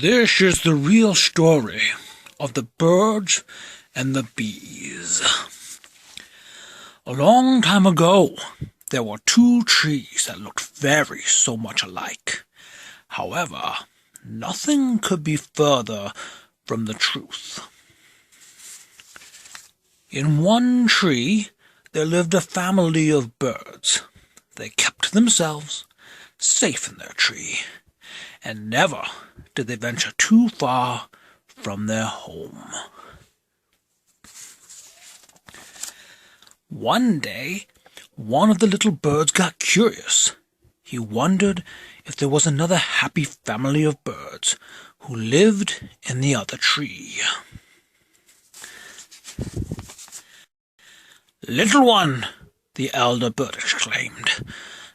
This is the real story of the birds and the bees. A long time ago, there were two trees that looked so much alike. However, nothing could be further from the truth. In one tree, there lived a family of birds. They kept themselves safe in their tree, and never did they venture too far from their home. One day, one of the little birds got curious. He wondered if there was another happy family of birds who lived in the other tree. "Little one," the elder bird exclaimed,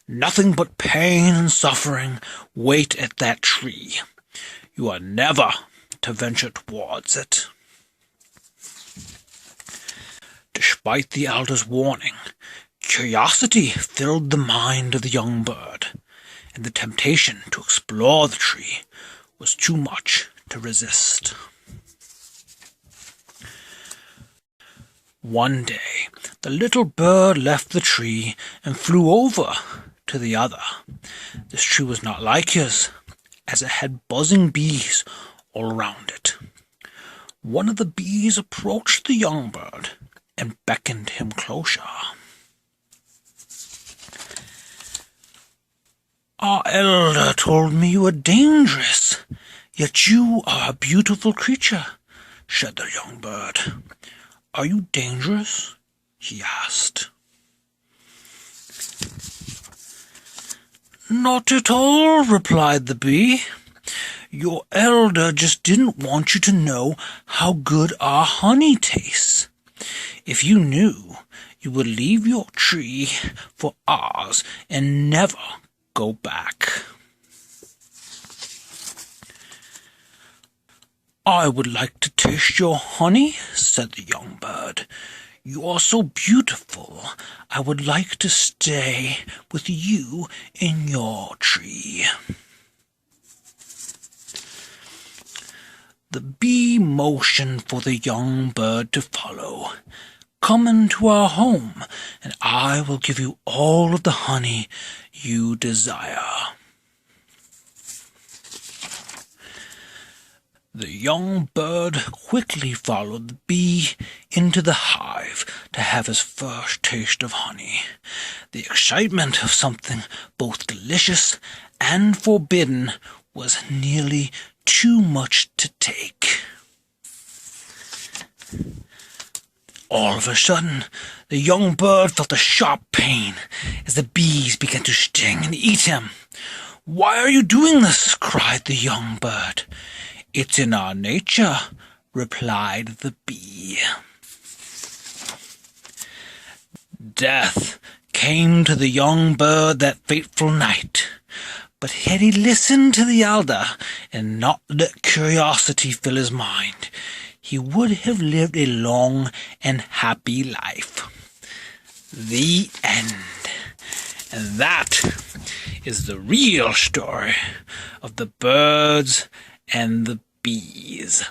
"nothing but pain and suffering wait at that tree. You are never to venture towards it." Despite the elder's warning, curiosity filled the mind of the young bird, and the temptation to explore the tree was too much to resist. One day, the little bird left the tree and flew over to the other. This tree was not like his, as it had buzzing bees all around it. One of the bees approached the young bird and beckoned him closer. "Our elder told me you were dangerous, yet you are a beautiful creature," said the young bird. "Are you dangerous?" he asked. "Not at all," replied the bee. "Your elder just didn't want you to know how good our honey tastes. If you knew, you would leave your tree for ours and never go back." "I would like to taste your honey," said the young bird. "You are so beautiful, I would like to stay with you in your tree." The bee motioned for the young bird to follow. "Come into our home, and I will give you all of the honey you desire." The young bird quickly followed the bee into the hive to have his first taste of honey. The excitement of something both delicious and forbidden was nearly too much to take. All of a sudden, the young bird felt a sharp pain as the bees began to sting and eat him. "Why are you doing this?" cried the young bird. "It's in our nature," replied the bee. Death came to the young bird that fateful night, but had he listened to the elder and not let curiosity fill his mind, he would have lived a long and happy life. The end. And that is the real story of the birds and the bees.